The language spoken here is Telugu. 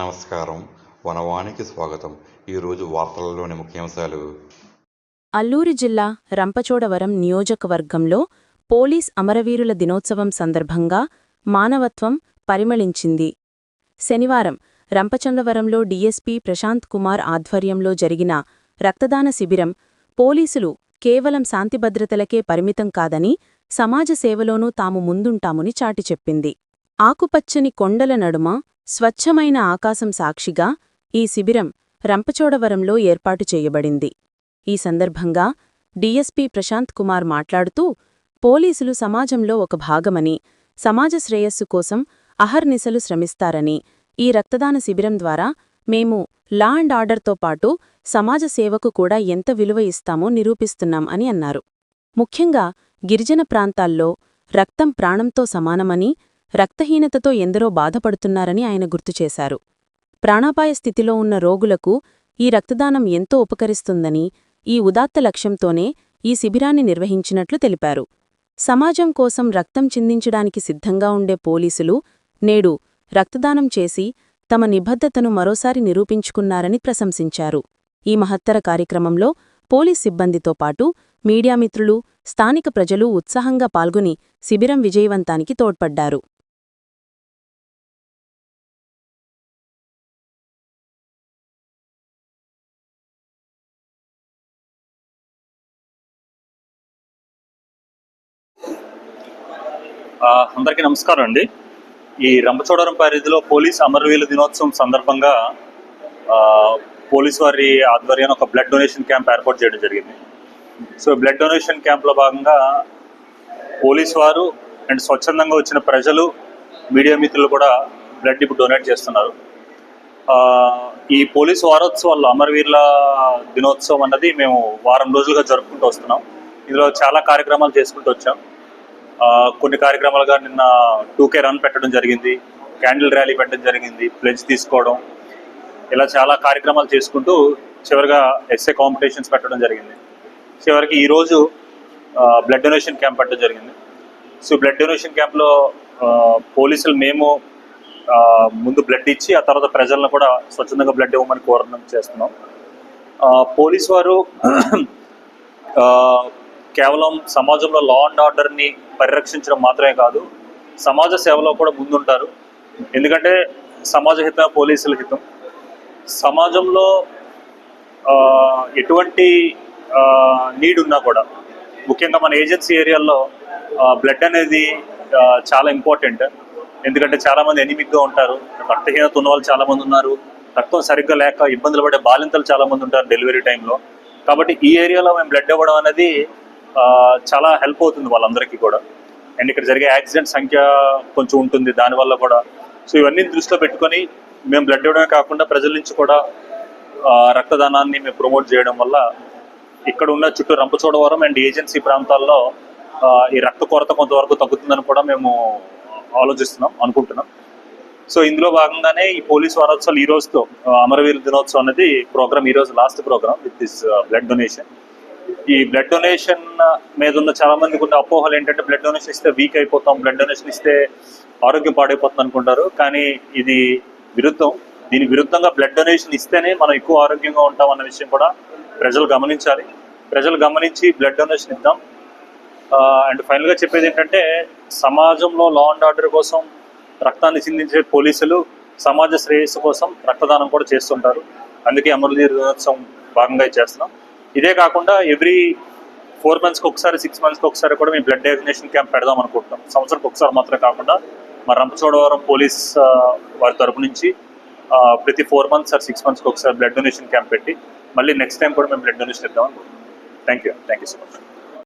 నమస్కారం. వనవానికి స్వాగతం. ఈరోజు వార్తలలోని ముఖ్యాంశాలు. అల్లూరి జిల్లా రంపచోడవరం నియోజకవర్గంలో పోలీస్ అమరవీరుల దినోత్సవం సందర్భంగా మానవత్వం పరిమళించింది. శనివారం రంపచోడవరంలో డీఎస్పీ ప్రశాంత్ కుమార్ ఆధ్వర్యంలో జరిగిన రక్తదాన శిబిరం పోలీసులు కేవలం శాంతిభద్రతలకే పరిమితం కాదని సమాజ సేవలోనూ తాము ముందుంటామని చాటి చెప్పింది. ఆకుపచ్చని కొండల నడుమ స్వచ్ఛమైన ఆకాశం సాక్షిగా ఈ శిబిరం రంపచోడవరంలో ఏర్పాటు చేయబడింది. ఈ సందర్భంగా డీఎస్పీ ప్రశాంత్ కుమార్ మాట్లాడుతూ, పోలీసులు సమాజంలో ఒక భాగమని, సమాజ శ్రేయస్సు కోసం అహర్నిశలు శ్రమిస్తారని, ఈ రక్తదాన శిబిరం ద్వారా మేము లా అండ్ ఆర్డర్తో పాటు సమాజ సేవకు కూడా ఎంత విలువ ఇస్తామో నిరూపిస్తున్నాం అని అన్నారు. ముఖ్యంగా గిరిజన ప్రాంతాల్లో రక్తం ప్రాణంతో సమానమని, రక్తహీనతతో ఎందరో బాధపడుతున్నారని ఆయన గుర్తుచేశారు. ప్రాణాపాయ స్థితిలో ఉన్న రోగులకు ఈ రక్తదానం ఎంతో ఉపకరిస్తుందని, ఈ ఉదాత్త లక్ష్యంతోనే ఈ శిబిరాన్ని నిర్వహించినట్లు తెలిపారు. సమాజం కోసం రక్తం చిందించడానికి సిద్ధంగా ఉండే పోలీసులు నేడు రక్తదానం చేసి తమ నిబద్ధతను మరోసారి నిరూపించుకున్నారని ప్రశంసించారు. ఈ మహత్తర కార్యక్రమంలో పోలీస్ సిబ్బందితో పాటు మీడియా మిత్రులు, స్థానిక ప్రజలు ఉత్సాహంగా పాల్గొని శిబిరం విజయవంతానికి తోడ్పడ్డారు. అందరికీ నమస్కారం అండి. ఈ రంపచోడవరం పరిధిలో పోలీస్ అమరవీరుల దినోత్సవం సందర్భంగా పోలీస్ వారి ఆధ్వర్యాన్ని ఒక బ్లడ్ డొనేషన్ క్యాంప్ ఏర్పాటు చేయడం జరిగింది. సో బ్లడ్ డొనేషన్ క్యాంప్లో భాగంగా పోలీస్ వారు అండ్ స్వచ్ఛందంగా వచ్చిన ప్రజలు, మీడియా మిత్రులు కూడా బ్లడ్ ఇప్పుడు డొనేట్ చేస్తున్నారు. ఈ పోలీసు వారోత్సవాల్లో అమరవీరుల దినోత్సవం అన్నది మేము వారం రోజులుగా జరుపుకుంటూ వస్తున్నాం. ఇందులో చాలా కార్యక్రమాలు చేసుకుంటూ వచ్చాం. కొన్ని కార్యక్రమాలుగా నిన్న 2K రన్ పెట్టడం జరిగింది, క్యాండిల్ ర్యాలీ పెట్టడం జరిగింది, ప్లెడ్జ్ తీసుకోవడం, ఇలా చాలా కార్యక్రమాలు చేసుకుంటూ చివరిగా ఎస్ఏ కాంపిటీషన్స్ పెట్టడం జరిగింది. చివరికి ఈరోజు బ్లడ్ డొనేషన్ క్యాంప్ పెట్టడం జరిగింది. సో బ్లడ్ డొనేషన్ క్యాంప్లో పోలీసులు మేము ముందు బ్లడ్ ఇచ్చి ఆ తర్వాత ప్రజలను కూడా స్వచ్ఛందంగా బ్లడ్ ఇవ్వమని కోరడం చేస్తున్నాం. పోలీసు వారు కేవలం సమాజంలో లా అండ్ ఆర్డర్ని పరిరక్షించడం మాత్రమే కాదు, సమాజ సేవలో కూడా ముందుంటారు. ఎందుకంటే సమాజ హితం పోలీసుల హితం. సమాజంలో ఎటువంటి నీడ్ ఉన్నా కూడా, ముఖ్యంగా మన ఏజెన్సీ ఏరియాల్లో బ్లడ్ అనేది చాలా ఇంపార్టెంట్. ఎందుకంటే చాలామంది ఎనిమిక్గా ఉంటారు, రక్తహీనత ఉన్న వాళ్ళు చాలామంది ఉన్నారు, రక్తం సరిగ్గా లేక ఇబ్బందులు పడే బాలింతలు చాలామంది ఉంటారు డెలివరీ టైంలో. కాబట్టి ఈ ఏరియాలో మేము బ్లడ్ ఇవ్వడం అనేది చాలా హెల్ప్ అవుతుంది వాళ్ళందరికీ కూడా. అండ్ ఇక్కడ జరిగే యాక్సిడెంట్ సంఖ్య కొంచెం ఉంటుంది దానివల్ల కూడా. సో ఇవన్నీ దృష్టిలో పెట్టుకొని మేము బ్లడ్ ఇవ్వడమే కాకుండా ప్రజల నుంచి కూడా రక్తదానాన్ని మేము ప్రమోట్ చేయడం వల్ల ఇక్కడ ఉన్న చుట్టూ రంపచోడవరం అండ్ ఏజెన్సీ ప్రాంతాల్లో ఈ రక్త కొరత కొంతవరకు తగ్గుతుందని కూడా మేము అనుకుంటున్నాం. సో ఇందులో భాగంగానే ఈ పోలీస్ వారోత్సవాలు ఈ రోజుతో అమరవీర దినోత్సవం అనేది ప్రోగ్రామ్ ఈరోజు last programme with this blood donation. ఈ బ్లడ్ డొనేషన్ మీద ఉన్న చాలా మందికి ఉన్న అపోహలు ఏంటంటే బ్లడ్ డొనేషన్ ఇస్తే వీక్ అయిపోతాం, బ్లడ్ డొనేషన్ ఇస్తే ఆరోగ్యం పాడైపోతుంది అనుకుంటారు. కానీ ఇది విరుద్ధం. దీని విరుద్ధంగా బ్లడ్ డొనేషన్ ఇస్తేనే మనం ఎక్కువ ఆరోగ్యంగా ఉంటాం అన్న విషయం కూడా ప్రజలు గమనించాలి. ప్రజలు గమనించి బ్లడ్ డొనేషన్ ఇద్దాం. అండ్ ఫైనల్గా చెప్పేది ఏంటంటే సమాజంలో లా అండ్ ఆర్డర్ కోసం రక్తాన్ని చిందించే పోలీసులు సమాజ శ్రేయస్సు కోసం రక్తదానం కూడా చేస్తుంటారు. అందుకే అమరవీర దినోత్సవం భాగంగా చేస్తున్నాం. ఇదే కాకుండా ఎవ్రీ 4 monthsకి ఒకసారి, 6 monthsకి ఒకసారి కూడా మేము బ్లడ్ డొనేషన్ క్యాంప్ పెడదాం అనుకుంటున్నాం. సంవత్సరానికి ఒకసారి మాత్రమే కాకుండా మా రంపచోడవరం పోలీస్ వారి తరపు నుంచి ప్రతి 4 months or 6 monthsకి ఒకసారి బ్లడ్ డొనేషన్ క్యాంప్ పెట్టి మళ్ళీ నెక్స్ట్ టైం కూడా మేము బ్లడ్ డొనేషన్ ఇద్దాం అనుకుంటున్నాం. Thank you so much.